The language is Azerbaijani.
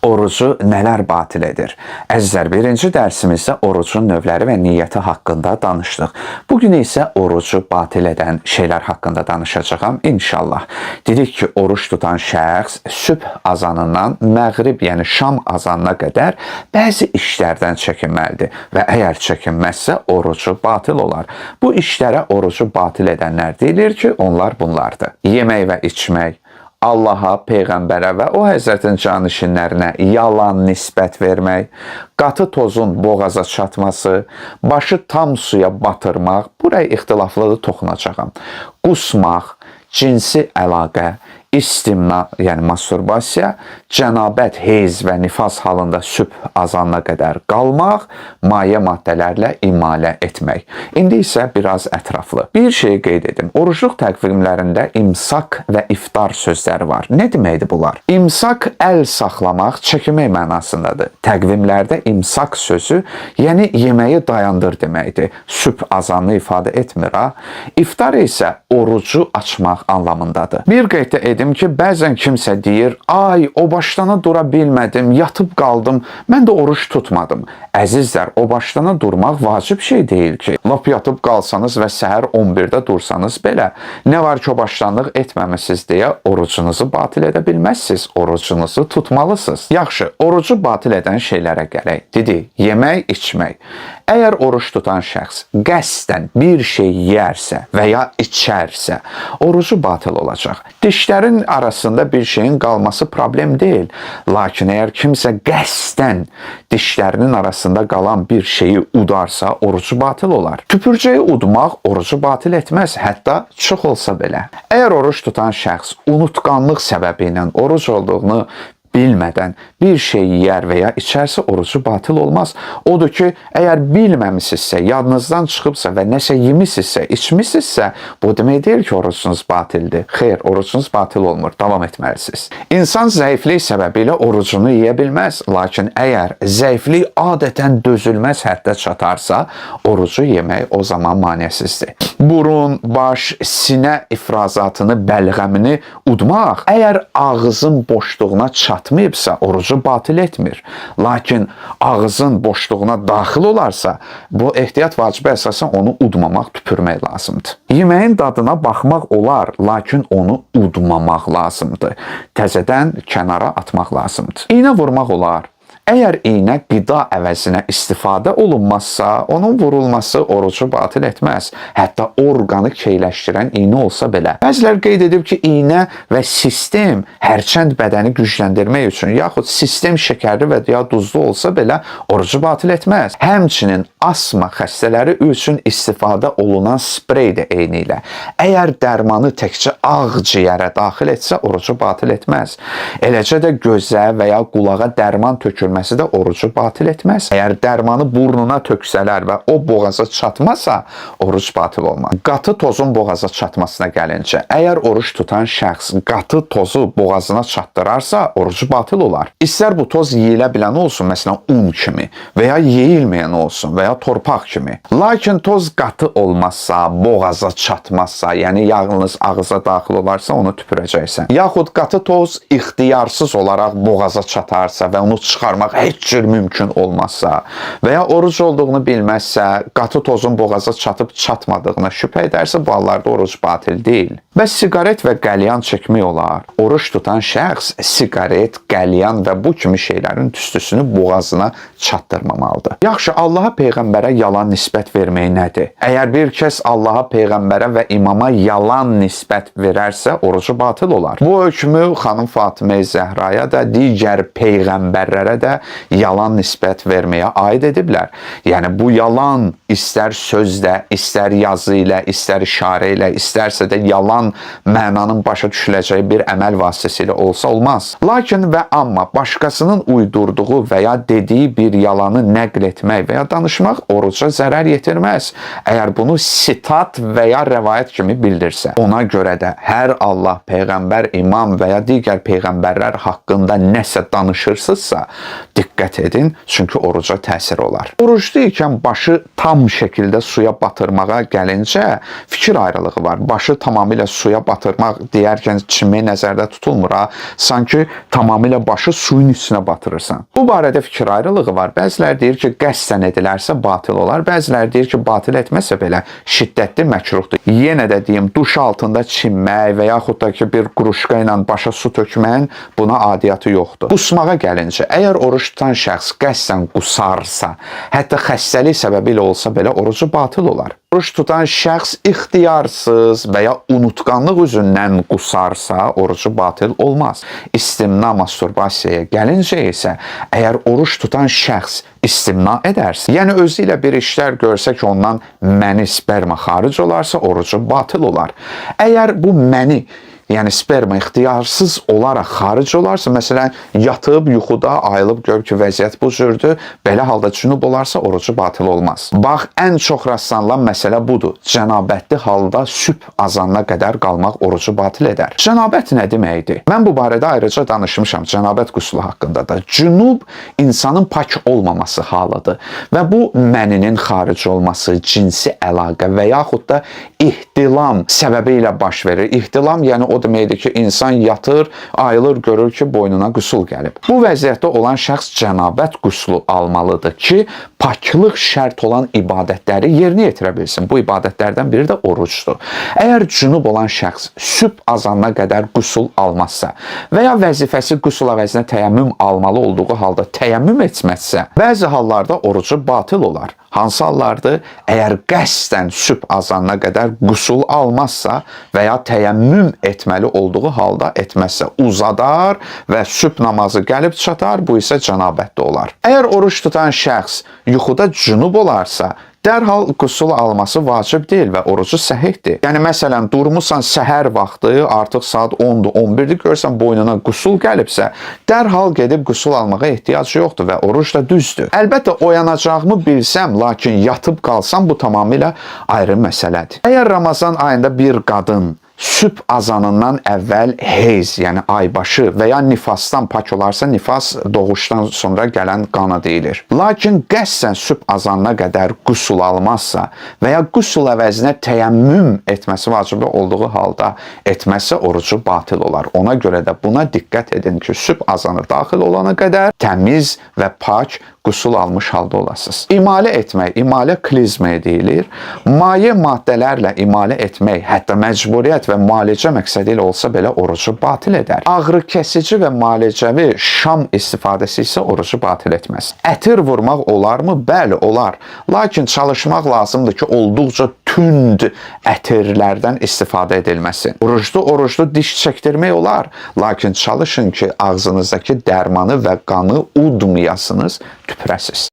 Orucu nələr batil edir? Əzizlər, birinci dərsimizdə orucun növləri və niyyəti haqqında danışdıq. Bugün isə orucu batil edən şeylər haqqında danışacağam inşallah. Dedik ki, oruç tutan şəxs sübh azanından məğrib, yəni şam azanına qədər bəzi işlərdən çəkinməlidir və əgər çəkinməzsə orucu batil olar. Bu işlərə orucu batil edənlər deyilir ki, onlar bunlardır: yemək və içmək, Allaha, Peyğəmbərə və o Həzrətin canişinlərinə yalan nisbət vermək, qatı tozun boğaza çatması, başı tam suya batırmaq, buraya ixtilaflıdır, toxunacağam, qusmaq, cinsi əlaqə, istimna, yəni masturbasiya, cənabət, heyz və nifas halında sübh azanına qədər qalmaq, maye maddələrlə imalə etmək. İndi isə biraz ətraflı. Bir şeyi qeyd edim. Orucluq təqvimlərində imsak və iftar sözləri var. Nə deməkdir bunlar? İmsak əl saxlamaq, çəkinmək mənasındadır. Təqvimlərdə imsak sözü, yəni yeməyi dayandır deməkdir. Sübh azanını ifadə etmir ha. İftar isə orucu açmaq anlamındadır. Bir qeyd edim ki, bəzən kimsə deyir, ay, o başdana dura bilmədim, yatıb qaldım, mən də oruç tutmadım. Əzizlər, o başdana durmaq vacib şey deyil ki. Lap yatıb qalsanız və səhər 11-də dursanız belə, nə var ki, o başdanlıq etməmisiniz deyə orucunuzu batil edə bilməzsiniz, orucunuzu tutmalısınız. Yaxşı, orucu batil edən şeylərə gələk. Dedi, yemək, içmək. Əgər oruç tutan şəxs qəsdən bir şey yeyərsə və ya içərsə, orucu batil olacaq. Dişlərin arasında bir şeyin qalması problem deyil. Lakin əgər kimsə qəsdən dişlərinin arasında qalan bir şeyi udarsa, orucu batil olar. Tüpürcəyi udmaq orucu batil etməz, hətta çox olsa belə. Əgər oruç tutan şəxs unutqanlıq səbəbi ilə oruc olduğunu bilmədən bir şey yeyər və ya içərsə orucu batil olmaz. Odur ki, əgər bilməmisinizsə, yadınızdan çıxıbsa və nəsə yemisinizsə, içmisinizsə, bu demək deyil ki, orucunuz batildir. Xeyr, orucunuz batil olmur, davam etməlisiniz. İnsan zəiflik səbəbilə orucunu yeyə bilməz, lakin əgər zəiflik adətən dözülməz həddə çatarsa, orucu yemək o zaman maneəsizdir. Burun, baş, sinə ifrazatını, bəlğəmini udmaq, əgər ağzın boşluğuna çatmayıbsa, orucu batil etmir. Lakin ağzın boşluğuna daxil olarsa, bu ehtiyat vacibi əsasən onu udmamaq, tüpürmək lazımdır. Yeməyin dadına baxmaq olar, lakin onu udmamaq lazımdır. Təzədən kənara atmaq lazımdır. İynə vurmaq olar. Əgər iynə qida əvəzinə istifadə olunmazsa, onun vurulması orucu batil etməz. Hətta orqanı keyləşdirən iynə olsa belə. Bəzilər qeyd edib ki, iynə və sistem hərçənd bədəni gücləndirmək üçün, yaxud sistem şəkərli və ya duzlu olsa belə orucu batil etməz. Həmçinin asma xəstələri üçün istifadə olunan sprey də eyni ilə. Əgər dərmanı təkcə ağciyərə daxil etsə, orucu batil etməz. Eləcə də gözə və ya qulağa dərman tökülməsi də orucu batil etməz. Əgər dərmanı burnuna töksələr və o boğaza çatmasa, oruc batil olmaz. Qatı tozun boğaza çatmasına gəlincə, əgər oruç tutan şəxs qatı tozu boğazına çatdırarsa, orucu batil olar. İstər bu toz yeyilə bilən olsun, məsələn, un kimi və ya yeyilməyən olsun və ya torpaq kimi. Lakin toz qatı olmazsa, boğaza çatmazsa, yəni yalnız ağıza daxil olarsa, onu tüpürəcəksən. Yaxud qatı toz ixtiyarsız olaraq boğaza çatarsa və onu çıxarmaq heç cür mümkün olmazsa və ya oruc olduğunu bilməzsə, qatı tozun boğaza çatıb çatmadığına şübhə edərsə, bu hallarda oruc batil deyil. Və siqaret və qəlyan çəkmək olar. Oruç tutan şəxs siqaret, qəlyan və bu kimi şeylərin tüstüsünü boğazına çatdırmamalıdır. Yaxşı, Allaha, Peyğəmbərə yalan nisbət vermək nədir? Əgər bir kəs Allaha, Peyğəmbərə və imama yalan nisbət verərsə, orucu batil olar. Bu hökmü xanım Fatimə-i Zəhraya da, digər peyğəmbərlərə də yalan nisbət verməyə aid ediblər. Yəni, bu yalan istər sözlə, istər yazı ilə, istər işarə ilə, istərsə də yalan mənanın başa düşüləcəyi bir əməl vasitəsilə olsa olmaz. Lakin və amma başqasının uydurduğu və ya dediyi bir yalanı nəql etmək və ya danışmaq oruca zərər yetirməz. Əgər bunu sitat və ya rəvayət kimi bildirsə. Ona görə də hər Allah, Peyğəmbər, imam və ya digər peyğəmbərlər haqqında nəsə danışırsınızsa, diqqət edin, çünki oruca təsir olar. Orucda ikən başı tam şəkildə suya batırmağa gəlincə fikir ayrılığı var. Başı tamamilə suya batırmaq deyərkən çimmək nəzərdə tutulmur ha. Sanki tamamilə başı suyun üstünə batırırsan. Bu barədə fikir ayrılığı var. Bəziləri deyir ki, qəsdən edilərsə batil olar. Bəziləri deyir ki, batil etməsə belə şiddətli məkruhdur. Yenə də deyim, duş altında çimmək və yaxud da ki, bir quruşka ilə başa su tökməyin buna adiyyatı yoxdur. Qusmağa gəlincə, əgər oruç tutan şəxs qəsdən qusarsa, hətta xəstəlik səbəbi ilə olsa belə orucu batil olar. Oruç tutan şəxs ixtiyarsız və ya unutqanlıq üzündən qusarsa, orucu batil olmaz. İstimna, masturbasiyaya gəlincə isə, əgər oruç tutan şəxs istimna edərsə, yəni özü ilə bir işlər görsə ki, ondan məni, sperma xaric olarsa, orucu batil olar. Əgər bu məni, yəni sperma ixtiyarsız olaraq xaric olarsa, məsələn, yatıb, yuxuda, ayılıb gör ki, vəziyyət bu cürdür, belə halda cünub olarsa, orucu batil olmaz. Bax, ən çox rastlanılan məsələ budur. Cənabətli halda sübh azanına qədər qalmaq orucu batil edər. Cənabət nə deməkdir? Mən bu barədə ayrıca danışmışam, cənabət qüsulu haqqında da. Cünub insanın pak olmaması halıdır və bu məninin xaric olması, cinsi əlaqə və yaxud da ihtilam səbəbi ilə baş verir. İhtilam, yəni o deməkdir ki, insan yatır, ayılır, görür ki, boynuna qüsul gəlib. Bu vəziyyətdə olan şəxs cənabət qüsulu almalıdır ki, paklıq şərt olan ibadətləri yerinə yetirə bilsin. Bu ibadətlərdən biri də orucdur. Əgər cünub olan şəxs sübh azanına qədər qüsul almazsa və ya vəzifəsi qüsul əvəzinə təyəmmüm almalı olduğu halda təyəmmüm etməzsə, bəzi hallarda orucu batil olar. Hansı hallardır? Əgər qəsdən sübh azanına qədər qüsul almazsa və ya təyəmmüm etməli olduğu halda etməzsə, uzadar və sübh namazı gəlib çatar, bu isə cənabətdə olar. Əgər oruç tutan şəxs yuxuda cünub olarsa, dərhal qüsul alması vacib deyil və orucu səhihdir. Yəni, məsələn, durmusan səhər vaxtı, artıq saat 10-dur, 11-dir, görsən boynuna qüsul gəlibsə, dərhal gedib qüsul almağa ehtiyac yoxdur və oruc da düzdür. Əlbəttə, oyanacağımı bilsəm, lakin yatıb qalsam, bu tamamilə ayrı məsələdir. Əgər Ramazan ayında bir qadın sübh azanından əvvəl heyz, yəni aybaşı və ya nifasdan pak olarsa, nifas doğuşdan sonra gələn qana deyilir. Lakin qəsdən sübh azanına qədər qüsul almazsa və ya qüsul əvəzinə təyəmmüm etməsi vacib olduğu halda etməzsə, orucu batil olar. Ona görə də buna diqqət edin ki, sübh azanı daxil olana qədər təmiz və pak qüsul almış halda olasınız. İmalə etmək, imalə klizmaya deyilir. Maye maddələrlə imalə etmək, hətta məcburiyyət və müalicə məqsədi ilə olsa belə orucu batil edər. Ağrı kəsici və müalicəvi şam istifadəsi isə orucu batil etməz. Ətir vurmaq olarmı? Bəli, olar. Lakin çalışmaq lazımdır ki, olduqca tünd ətirlərdən istifadə edilməsin. Oruclu diş çəkdirmək olar. Lakin çalışın ki, ağzınızdakı dərmanı və qanı udmayasınız, tüpürəsiz.